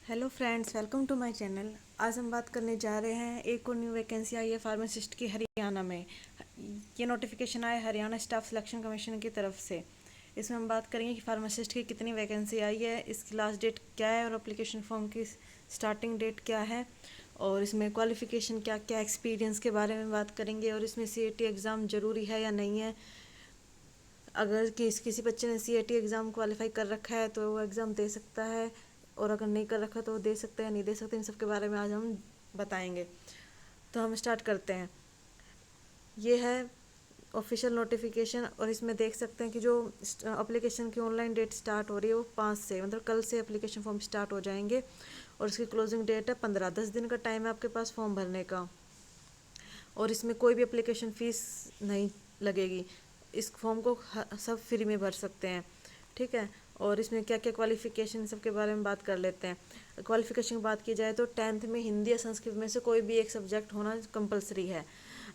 Hello friends, welcome to my channel. आज हम बात करने जा रहे हैं, एक और न्यू वैकेंसी आई है फार्मासिस्ट की हरियाणा में। ये नोटिफिकेशन आया हरियाणा स्टाफ सिलेक्शन कमीशन की तरफ से। इसमें हम बात करेंगे कि फार्मासिस्ट की कितनी वैकेंसी आई है, इसकी लास्ट डेट क्या है और एप्लीकेशन फॉर्म की स्टार्टिंग डेट क्या है, और इसमें क्वालिफ़िकेशन क्या क्या, एक्सपीरियंस के बारे में बात करेंगे, और इसमें सीएटी एग्ज़ाम ज़रूरी है या नहीं है। अगर किसी बच्चे ने सीएटी एग्ज़ाम क्वालिफाई कर रखा है तो वो एग्ज़ाम दे सकता है, और अगर नहीं कर रखा तो वो दे सकता है या नहीं दे सकते, इन सब के बारे में आज हम बताएंगे। तो हम स्टार्ट करते हैं। ये है ऑफिशियल नोटिफिकेशन, और इसमें देख सकते हैं कि जो एप्लीकेशन की ऑनलाइन डेट स्टार्ट हो रही है वो 5 से, मतलब कल से एप्लीकेशन फॉर्म स्टार्ट हो जाएंगे, और इसकी क्लोजिंग डेट है 15। 10 दिन का टाइम है आपके पास फॉर्म भरने का, और इसमें कोई भी एप्लीकेशन फ़ीस नहीं लगेगी। इस फॉर्म को सब फ्री में भर सकते हैं, ठीक है। और इसमें क्या क्या क्वालिफ़िकेशन सब के बारे में बात कर लेते हैं। क्वालिफ़िकेशन की बात की जाए तो 10th में हिंदी या संस्कृत में से कोई भी एक सब्जेक्ट होना कंपलसरी है।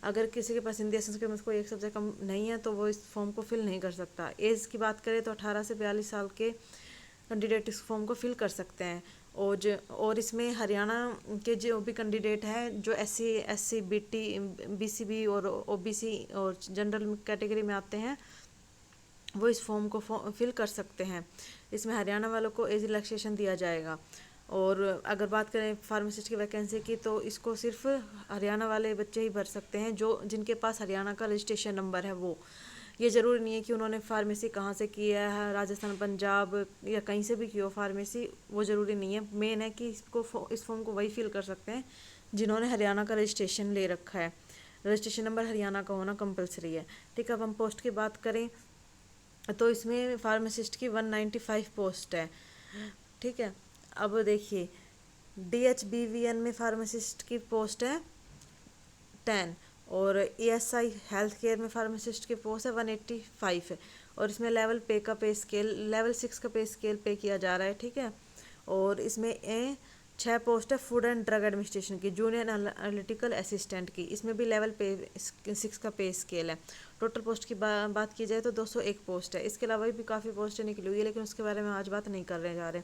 अगर किसी के पास हिंदी या संस्कृत में से कोई एक सब्जेक्ट कम नहीं है तो वो इस फॉर्म को फिल नहीं कर सकता। एज की बात करें तो 18 से 42 साल के कैंडिडेट इस फॉर्म को फिल कर सकते हैं। और इसमें हरियाणा के जो भी कैंडिडेट हैं, जो एससी बीसीबी और ओबीसी और जनरल कैटेगरी में आते हैं, वो इस फॉर्म को फिल कर सकते हैं। इसमें हरियाणा वालों को एज रिलैक्सेशन दिया जाएगा। और अगर बात करें फार्मासिस्ट की वैकेंसी की, तो इसको सिर्फ हरियाणा वाले बच्चे ही भर सकते हैं, जो जिनके पास हरियाणा का रजिस्ट्रेशन नंबर है वो। ये ज़रूरी नहीं है कि उन्होंने फार्मेसी कहाँ से किया है, राजस्थान, पंजाब या कहीं से भी की हो फार्मेसी, वो ज़रूरी नहीं है। मेन है कि इस फॉर्म को वही फिल कर सकते हैं जिन्होंने हरियाणा का रजिस्ट्रेशन ले रखा है। रजिस्ट्रेशन नंबर हरियाणा का होना कंपलसरी है, ठीक है। अब हम पोस्ट की बात करें तो इसमें फार्मासिस्ट की 195 पोस्ट है, ठीक है। अब देखिए, DHBVN में फार्मासिस्ट की पोस्ट है 10, और ESI हेल्थ केयर में फार्मासिस्ट की पोस्ट है 185 है। और इसमें लेवल 6 का पे स्केल पे किया जा रहा है, ठीक है। और इसमें 6 पोस्ट है फूड एंड ड्रग एडमिनिस्ट्रेशन की, जूनियर एनालिटिकल असिस्टेंट की, इसमें भी लेवल 6 का पे स्केल है। टोटल पोस्ट की बात की जाए तो 201 पोस्ट है। इसके अलावा भी काफ़ी पोस्टें निकली हुई है, लेकिन उसके बारे में आज बात नहीं करने जा रहे।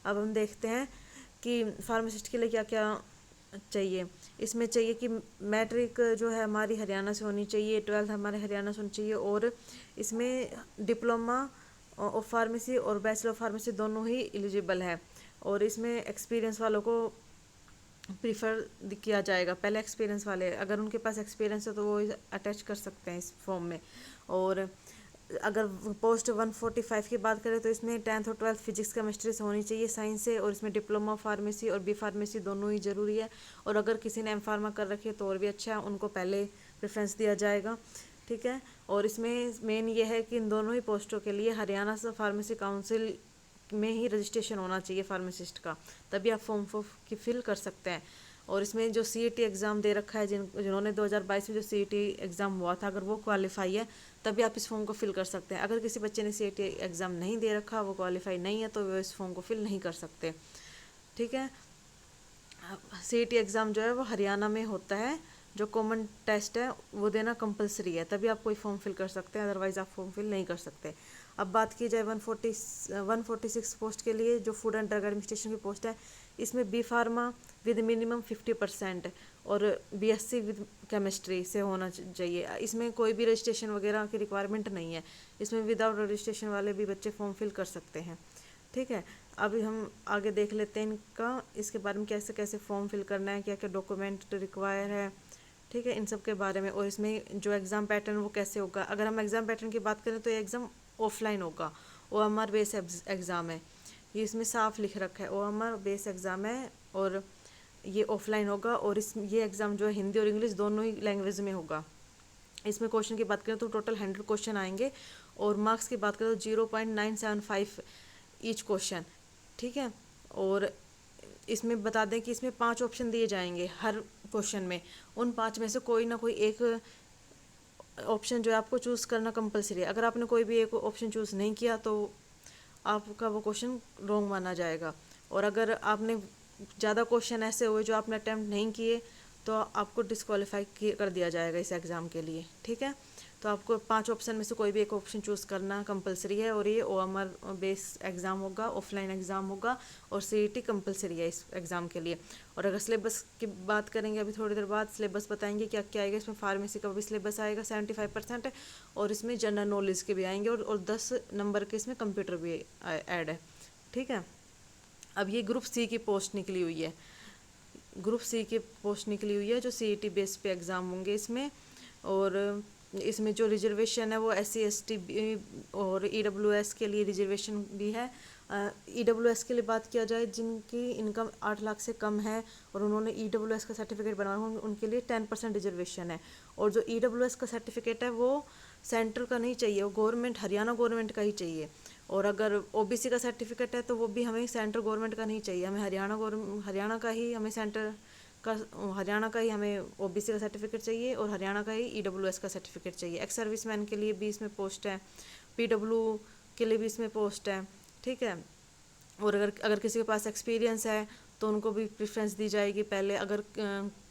अब हम देखते हैं कि फार्मासिस्ट के लिए क्या क्या चाहिए। इसमें चाहिए कि मैट्रिक जो है हमारी हरियाणा से होनी चाहिए, 12th हमारे हरियाणा से होनी चाहिए, और इसमें डिप्लोमा ऑफ फार्मेसी और बैचलर ऑफ फार्मेसी दोनों ही एलिजिबल है। और इसमें एक्सपीरियंस वालों को प्रीफर किया जाएगा। पहले एक्सपीरियंस वाले, अगर उनके पास एक्सपीरियंस है तो वो अटैच कर सकते हैं इस फॉर्म में। और अगर पोस्ट 145 की बात करें तो इसमें 10th और 12th फिजिक्स केमिस्ट्री से होनी चाहिए, साइंस से, और इसमें डिप्लोमा फार्मेसी और बी फार्मेसी दोनों ही ज़रूरी है। और अगर किसी ने एम फार्मा कर रखी है तो और भी अच्छा है, उनको पहले प्रेफरेंस दिया जाएगा, ठीक है। और इसमें मेन ये है कि इन दोनों ही पोस्टों के लिए हरियाणा से फार्मेसी काउंसिल में ही रजिस्ट्रेशन होना चाहिए फार्मासिस्ट का, तभी आप फॉर्म की फिल कर सकते हैं। और इसमें जो सीईटी एग्ज़ाम दे रखा है, जिन्होंने 2022 में जो सीईटी एग्ज़ाम हुआ था, अगर वो क्वालिफाई है तभी आप इस फॉर्म को फिल कर सकते हैं। अगर किसी बच्चे ने सीईटी एग्ज़ाम नहीं दे रखा, वो क्वालिफाई नहीं है, तो वो इस फॉर्म को फिल नहीं कर सकते, ठीक है। सीईटी एग्ज़ाम जो है वो हरियाणा में होता है, जो कॉमन टेस्ट है वो देना कंपलसरी है, तभी आप कोई फॉर्म फिल कर सकते हैं, अदरवाइज़ आप फॉर्म फिल नहीं कर सकते। अब बात की जाए 146 पोस्ट के लिए, जो फूड एंड ड्रग एडमिनिस्ट्रेशन की पोस्ट है, इसमें बी फार्मा विद मिनिमम 50% और बीएससी विद केमिस्ट्री से होना चाहिए। इसमें कोई भी रजिस्ट्रेशन वगैरह की रिक्वायरमेंट नहीं है, इसमें विदाउट रजिस्ट्रेशन वाले भी बच्चे फॉर्म फिल कर सकते हैं, ठीक है। अभी हम आगे देख लेते हैं इनका, इसके बारे में कैसे कैसे फॉर्म फिल करना है, क्या क्या डॉक्यूमेंट रिक्वायर है, ठीक है, इन सब के बारे में। और इसमें जो एग्ज़ाम पैटर्न वो कैसे होगा। अगर हम एग्ज़ाम पैटर्न की बात करें तो ये एग्ज़ाम ऑफलाइन होगा, OMR बेस एग्ज़ाम है, ये इसमें साफ लिख रखा है, OMR बेस एग्ज़ाम है, और ये ऑफलाइन होगा। और ये एग्ज़ाम जो है हिंदी और इंग्लिश दोनों ही लैंग्वेज में होगा। इसमें क्वेश्चन की बात करें तो टोटल 100 क्वेश्चन आएंगे, और मार्क्स की बात करें तो 0.975 ईच क्वेश्चन, ठीक है। और इसमें बता दें कि इसमें 5 ऑप्शन दिए जाएंगे हर क्वेश्चन में, उन 5 में से कोई ना कोई एक ऑप्शन जो है आपको चूज़ करना कंपलसरी है। अगर आपने कोई भी एक ऑप्शन चूज़ नहीं किया तो आपका वो क्वेश्चन रॉन्ग माना जाएगा। और अगर आपने ज़्यादा क्वेश्चन ऐसे हुए जो आपने अटैम्प्ट नहीं किए तो आपको डिस्क्वालीफाई कर दिया जाएगा इस एग्ज़ाम के लिए, ठीक है। तो आपको 5 ऑप्शन में से कोई भी एक ऑप्शन चूज़ करना कंपलसरी है। और ये OMR बेस एग्ज़ाम होगा, ऑफलाइन एग्ज़ाम होगा, और CET कंपलसरी है इस एग्ज़ाम के लिए। और अगर सिलेबस की बात करेंगे, अभी थोड़ी देर बाद सिलेबस बताएंगे क्या क्या आएगा। इसमें फार्मेसी का भी सिलेबस आएगा 75% है, और इसमें जनरल नॉलेज के भी आएंगे, और 10 नंबर के इसमें कंप्यूटर भी ऐड है। ठीक है, अब ये ग्रुप सी की पोस्ट निकली हुई है, ग्रुप सी की पोस्ट निकली हुई है जो CET बेस पे एग्ज़ाम होंगे इसमें। और इसमें जो रिजर्वेशन है वो SC ST और EWS के लिए रिजर्वेशन भी है। EWS के लिए बात किया जाए, जिनकी इनकम 8 लाख से कम है और उन्होंने EWS का सर्टिफिकेट बनवाया हो, उनके लिए 10% रिजर्वेशन है। और जो EWS का सर्टिफिकेट है वो सेंट्रल का नहीं चाहिए, वो गवर्नमेंट, हरियाणा गवर्नमेंट का ही चाहिए। और अगर OBC का सर्टिफिकेट है तो वो भी हमें सेंट्रल गवर्नमेंट का नहीं चाहिए, हमें हरियाणा का ही, हमें सेंटर का, हरियाणा का ही हमें OBC का सर्टिफिकेट चाहिए, और हरियाणा का ही EWS का सर्टिफिकेट चाहिए। एक्स सर्विसमैन के लिए भी इसमें पोस्ट है, PW के लिए भी इसमें पोस्ट है। ठीक है, और अगर किसी के पास एक्सपीरियंस है तो उनको भी प्रेफरेंस दी जाएगी पहले। अगर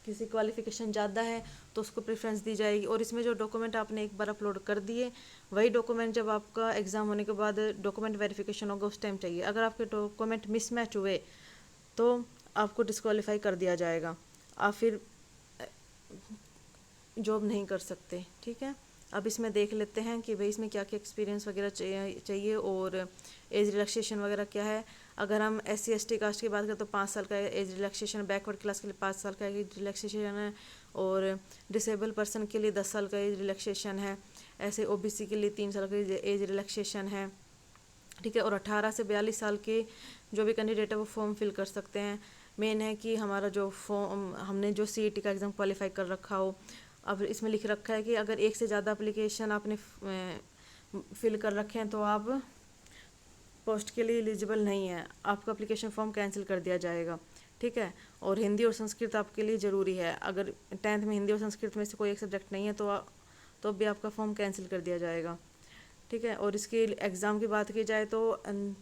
किसी क्वालिफिकेशन ज़्यादा है तो उसको प्रेफरेंस दी जाएगी। और इसमें जो डॉक्यूमेंट आपने एक बार अपलोड कर दिए, वही डॉक्यूमेंट जब आपका एग्ज़ाम होने के बाद डॉक्यूमेंट वेरिफिकेशन होगा उस टाइम चाहिए। अगर आपके डॉक्यूमेंट मिसमैच हुए तो आपको डिस्क्वालीफाई कर दिया जाएगा, आप फिर जॉब नहीं कर सकते। ठीक है, अब इसमें देख लेते हैं कि भाई इसमें क्या क्या एक्सपीरियंस वगैरह चाहिए और एज रिलैक्सेशन वगैरह क्या है। अगर हम SC ST कास्ट की बात करें तो 5 साल का एज रिलैक्सेशन, बैकवर्ड क्लास के लिए 5 साल का एज रिलैक्सेशन है, और डिसेबल पर्सन के लिए 10 साल का एज रिलैक्सेशन है। ऐसे OBC के लिए 3 साल का एज रिलैक्सेशन है। ठीक है, और 18 से 42 साल के जो भी कैंडिडेट है वो फॉर्म फिल कर सकते हैं। मेन है कि हमारा जो फॉर्म, हमने जो CET का एग्ज़ाम क्वालिफाई कर रखा हो। अब इसमें लिख रखा है कि अगर एक से ज़्यादा एप्लीकेशन आपने फिल कर रखे हैं तो आप पोस्ट के लिए एलिजिबल नहीं है, आपका एप्लीकेशन फॉर्म कैंसिल कर दिया जाएगा। ठीक है, और हिंदी और संस्कृत आपके लिए ज़रूरी है। अगर 10th में हिंदी और संस्कृत में से कोई एक सब्जेक्ट नहीं है तो भी आपका फॉर्म कैंसिल कर दिया जाएगा। ठीक है, और इसके एग्ज़ाम की बात की जाए तो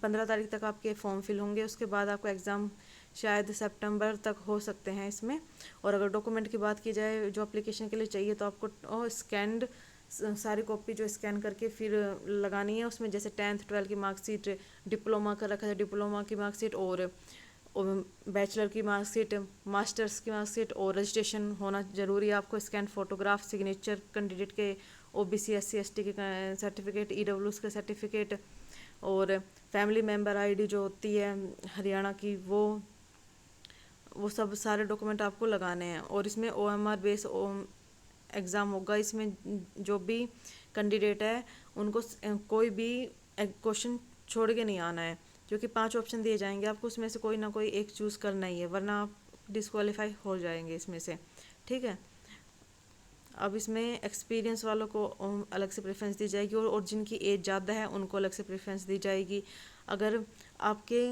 15 तारीख तक आपके फॉर्म फिल होंगे, उसके बाद आपका एग्ज़ाम शायद सितंबर तक हो सकते हैं इसमें। और अगर डॉक्यूमेंट की बात की जाए जो एप्लीकेशन के लिए चाहिए तो आपको स्कैंड सारी कॉपी जो स्कैन करके फिर लगानी है उसमें, जैसे 10th 12th की मार्कशीट, डिप्लोमा का रखा है डिप्लोमा की मार्कशीट, और बैचलर की मार्कशीट, मास्टर्स की मार्कशीट, और रजिस्ट्रेशन होना ज़रूरी है। आपको स्कैन फोटोग्राफ, सिग्नेचर कैंडिडेट के, OBC SC ST के सर्टिफिकेट, EWS के सर्टिफिकेट, और फैमिली मेम्बर ID जो होती है हरियाणा की, वो सब सारे डॉक्यूमेंट आपको लगाने हैं। और इसमें OMR बेस एग्ज़ाम होगा। इसमें जो भी कैंडिडेट है उनको कोई भी क्वेश्चन छोड़ के नहीं आना है, क्योंकि 5 ऑप्शन दिए जाएंगे आपको, उसमें से कोई ना कोई एक चूज़ करना ही है, वरना आप डिस्क्वालीफाई हो जाएंगे इसमें से। ठीक है, अब इसमें एक्सपीरियंस वालों को अलग से प्रेफरेंस दी जाएगी, और जिनकी एज ज़्यादा है उनको अलग से प्रेफरेंस दी जाएगी। अगर आपके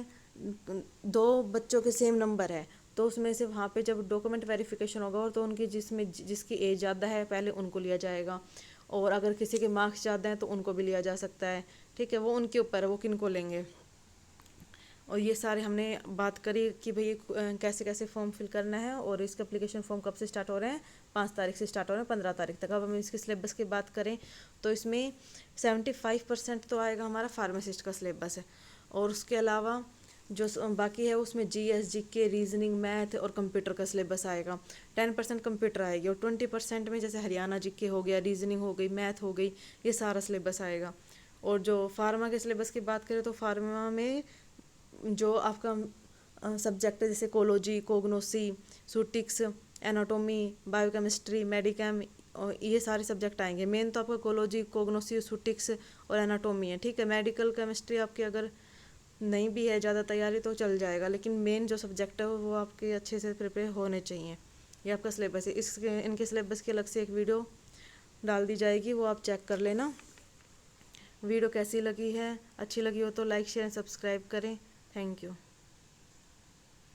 2 बच्चों के सेम नंबर है तो उसमें से वहाँ पे जब डॉक्यूमेंट वेरिफिकेशन होगा और तो उनकी जिसकी एज ज़्यादा है पहले उनको लिया जाएगा, और अगर किसी के मार्क्स ज़्यादा हैं तो उनको भी लिया जा सकता है। ठीक है, वो उनके ऊपर है वो किन को लेंगे। और ये सारे हमने बात करी कि भाई कैसे कैसे फॉर्म फिल करना है, और इसका एप्लीकेशन फॉर्म कब से स्टार्ट हो रहे हैं, 5 तारीख से स्टार्ट हो रहे हैं 15 तारीख तक। अब हम इसके सिलेबस की बात करें तो इसमें 75% तो आएगा हमारा फार्मासिस्ट का सिलेबस है, और उसके अलावा जो बाकी है उसमें GS GK रीजनिंग मैथ और कंप्यूटर का सिलेबस आएगा। 10% कंप्यूटर आएगी, और 20% में जैसे हरियाणा GK हो गया, रीजनिंग हो गई, मैथ हो गई, ये सारा सिलेबस आएगा। और जो फार्मा के सिलेबस की बात करें तो फार्मा में जो आपका सब्जेक्ट है जैसे कोलोजी, कोग्नोसी, सूटिक्स, एनाटोमी, बायोकेमिस्ट्री, मेडिकम, ये सारे सब्जेक्ट आएंगे। मेन तो आपका कोलोजी, कोग्नोसी, सूटिक्स और एनाटोमी है। ठीक है, मेडिकल केमिस्ट्री आपकी अगर नहीं भी है ज़्यादा तैयारी तो चल जाएगा, लेकिन मेन जो सब्जेक्ट है वो आपके अच्छे से प्रिपेयर होने चाहिए। ये आपका सिलेबस है। इनके सिलेबस की अलग से एक वीडियो डाल दी जाएगी, वो आप चेक कर लेना। वीडियो कैसी लगी है, अच्छी लगी हो तो लाइक शेयर सब्सक्राइब करें। Thank you.